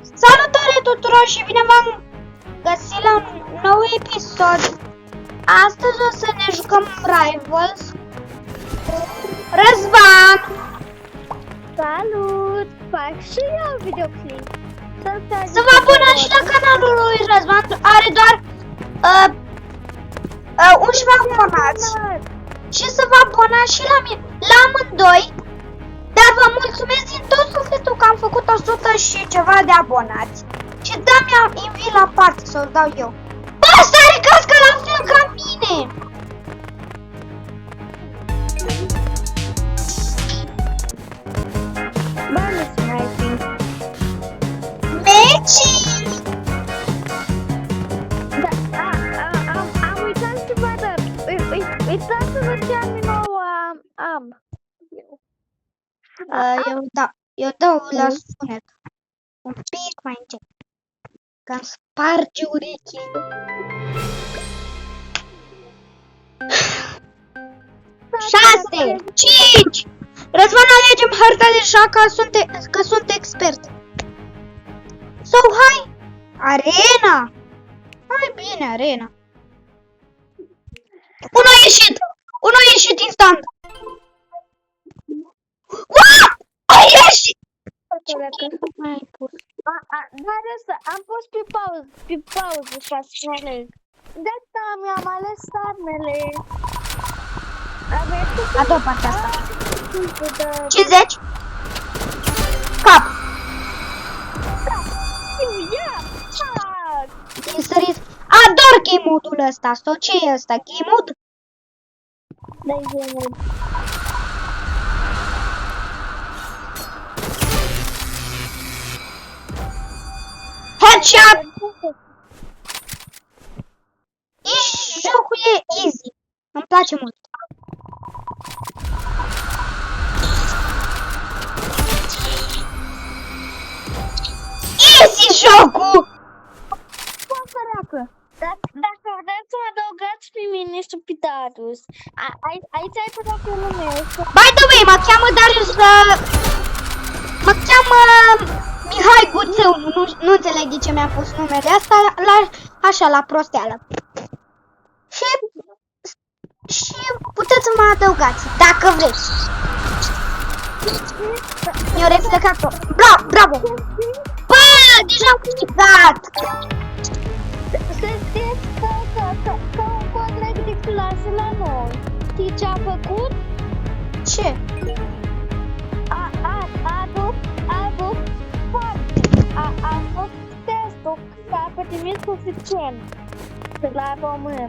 Salutare tuturor și bine v-am găsit la un nou episod. Astăzi o să ne jucăm Rivals. Răzvan! Salut! Fac și eu videoclip. Să vă abonați și la canalul lui Răzvan. Are doar 11 abonați. Și să vă abonați și la mine, la amândoi. Dar vă mulțumesc din tot sufletul că am făcut 100 și ceva de abonați. Și da-mi invit la parte să-l dau eu. Bă, ăsta are casca la fel ca mine! Bă, nu sniping. Meci! Da, am uitat să vă arăt. Uitați-vă ce aminou am. Eu dau la sunet. Un pic mai încet. Că-mi sparge urechii. 6, 5. Răzvan, alegem harta deja că sunt expert. Sau hai! Arena! Hai bine, arena. Unul a ieșit instant. Uaa! A ieșit! Ce mai pus? Dar asta, am pus pe pauză ca să mă aleg. De asta mi-am ales armele. A doua parte asta. 50? Cap! Din sărit. Ador game mode-ul ăsta. Sau ce e ăsta? Game mode? Dai game mode. Headshot! Jocul e easy. Îmi place mult. Easy jocul! Dacă vreți să mă adăugați pe mine și pe Darius, aici ai putea pe numele. By the way, mă cheamă Darius, mă cheamă Mihai Guțeu, nu înțeleg de ce mi-a pus numele asta, așa, la prosteală. Și puteți să mă adăugați, dacă vreți. Mi-o reflectat tot. Bravo! Bă, deja am câștigat! Să știți că un coleg de clasă la noi, știi ce a făcut? Ce? A făcut testul că a pătimit suficient la română.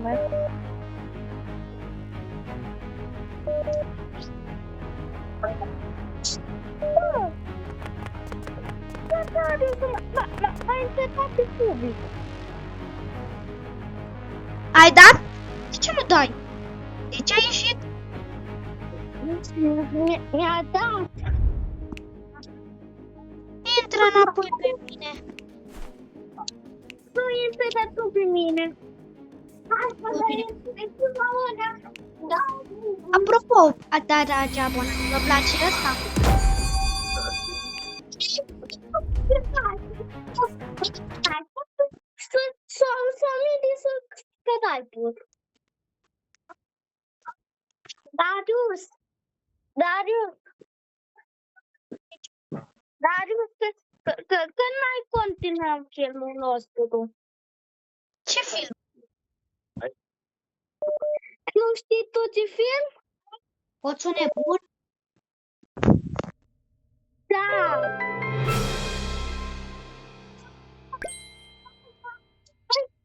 M-a întrebat pe public. Ai dat? De ce nu dai? De ce ai ieșit? Mi-a dat. Intră înapoi pe mine. Nu intră tu pe mine. Apropo, da, Geabona, vă place ăsta? Să miri să cădai pur. Darius, că n-ai continuat filmul nostru. Ce film? Nu știi tu ce film? Poți un nebun? Da.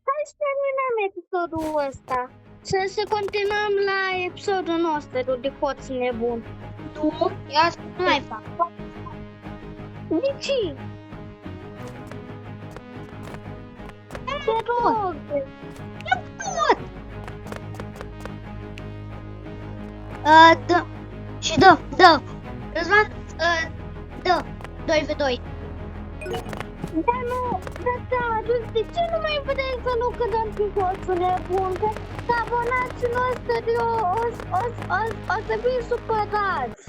Hai să terminăm episodul ăsta. Să continuăm la episodul nostru de hoț nebun. Nu, eu asta nu mai fac. De ce? Te rog. Eu pot! Da. Și dă. Răzvan, dă. 2v2. Dar nu, de ce nu mai putem să nu cădăm pe hoțul nebun? Că abonații noștri o să fie supărați.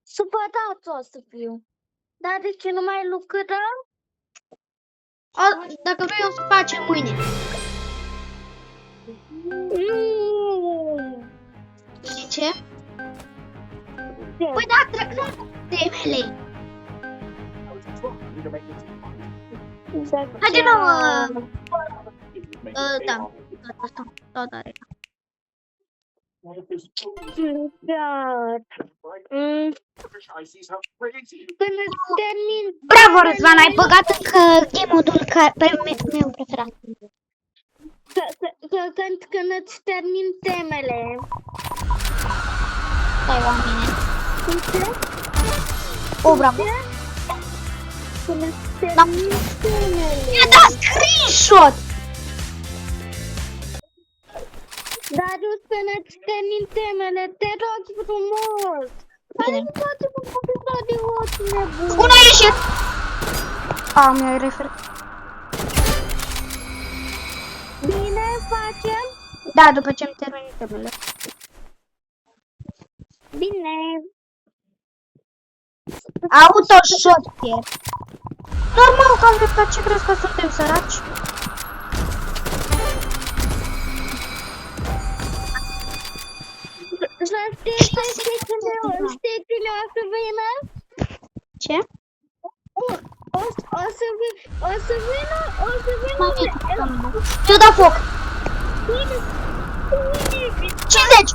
Supărați o să fiu. Dar de ce nu mai lucrăm? Dacă vrei o să facem mâine. Nu. De ce? Păi da, trec cu temele. Haide nouă! Da, tot are. Dar. Până termin. Bravo, Răzvan, ai băgat încă game modul meu preferat. Când îți termin temele. Stai, oameni. Ce? O, bravo. Când îți termin temele. Mi-a dat screenshot! Dar până îți termin temele, te rog frumos. Hai să facem un episod de ochi nebun. Una a ieșit! Mi-ai referit. Bine, facem? Da, după ce îmi termin temele. Bine. Autoshot pierd. Normal că am dreptat, ce crezi că suntem săraci? Știi cine o să vină? Ce? O să vină. Eu dau foc. 50!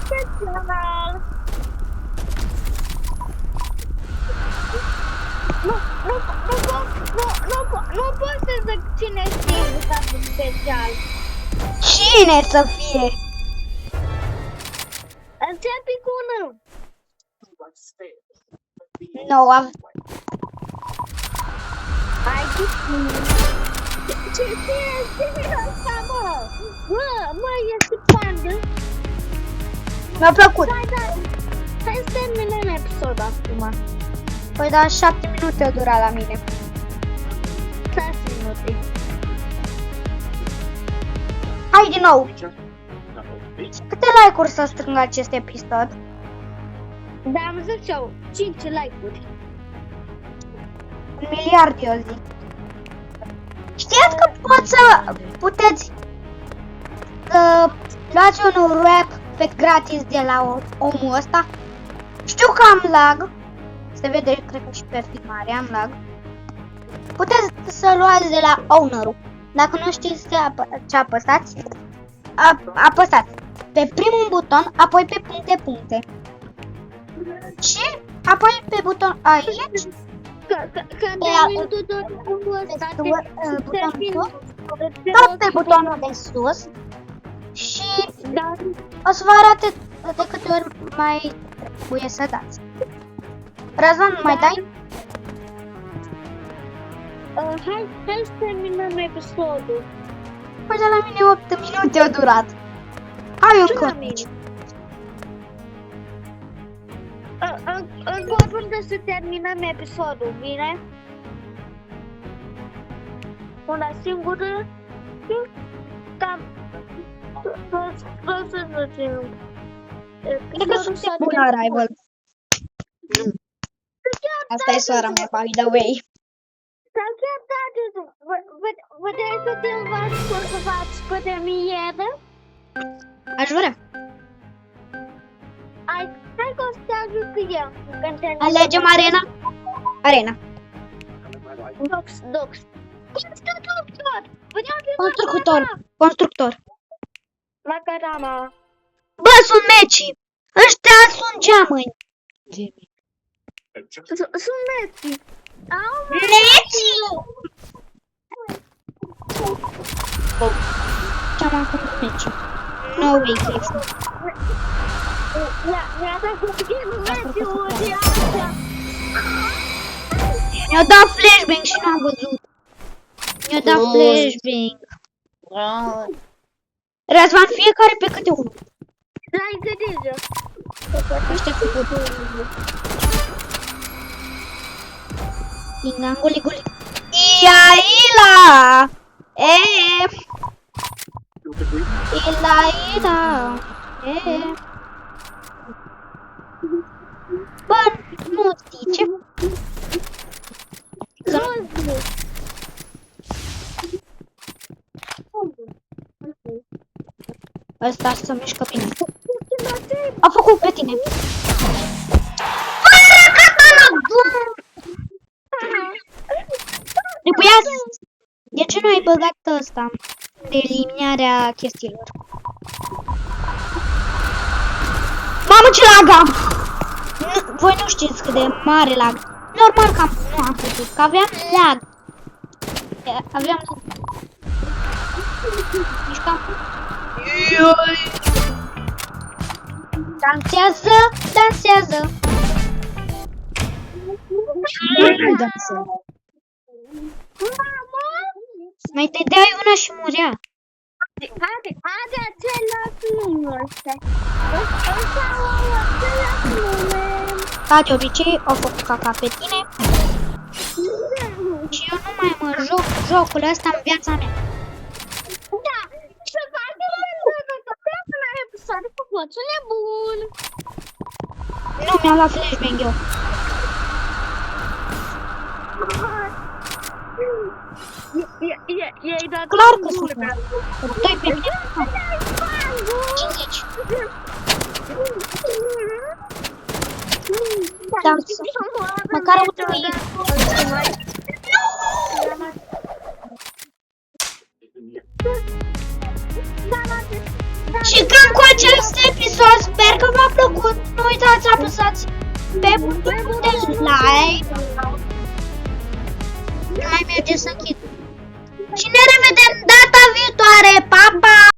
Nu pot să zic cine știe invitatul special. Cine să fie? Începe cu unul. Nu, Hai ce este asta, mă? Mă, este pandă. mi-a plăcut. Hai să terminăm episodul acum. Păi da, 7 minute dura la mine. 6 minute. Hai din nou. Câte like-uri să strâng acest episod? Da, am zis eu, 5 like-uri. 1 miliard, eu zic. Știați că puteți luați un rap pe gratis de la omul ăsta? Știu că am lag. Se vede, cred că și pe filmare am lag. Puteți să luați de la owner-ul. Dacă nu știți ce apăsați, apăsați pe primul buton, apoi pe puncte. Și apoi pe buton aici. Tot pe butonul de sus. Și o să vă arate de câte ori mai trebuie să dați. Răzvan, mai dai? Hai să terminăm episodul. Păi de la mine 8 minute a durat. Hai încă. Încă până să terminăm episodul, bine? Una singură. Cam. Vreau să zicem. Cred că suntem bun Arrival. Asta e sora mea, by the way. Sau chiar dacă vrei să te învați cum să faci premieră? Aș vrea. Hai că o să te ajut cu eu. Alegem arena? Arena. Dox. Constructor. Macarama. Bă, sunt mecii. Ăștia sunt geamăni. Sunt meci. Mecii! Ce-am făcut mecii? No way, Chris. Mi-a dat cu meciul de asta. Mi-a dat flashbang și n-am văzut. Mi-a dat flashbang. Răzvan, fiecare pe câte unul. N-ai grijă. Ăștia făcut. Guli. Ia-ila! Ila! Bă, nu știi ce? Ăsta se mișcă bine. A făcut pe tine. Fără katana! Trebuia să... De ce nu ai băgat ăsta? De eliminarea chestiilor. Mamă, ce lag am! Voi nu știți cât de mare lag. Normal că nu am făcut, că aveam lag. Aveam... Mișcam. Dansează, dansează. Mai te dai una și murea. Are același număr ăsta. Ăsta au același nume. Ca de obicei, au făcut caca pe tine. Și eu nu mai mă joc jocul ăsta în viața mea. Da, și facă pe până episodul cu voțul nebun. Nu, mi-am luat flashbang eu. I-ai dat Clar că sunt. Doi pe mine. 50. Da, măcar unul. Și cam cu acest episod, sper că v-a plăcut. Nu uitați să apăsați pe butonul de like. Nu mai merge să închid. Și ne revedem data viitoare. Pa, pa!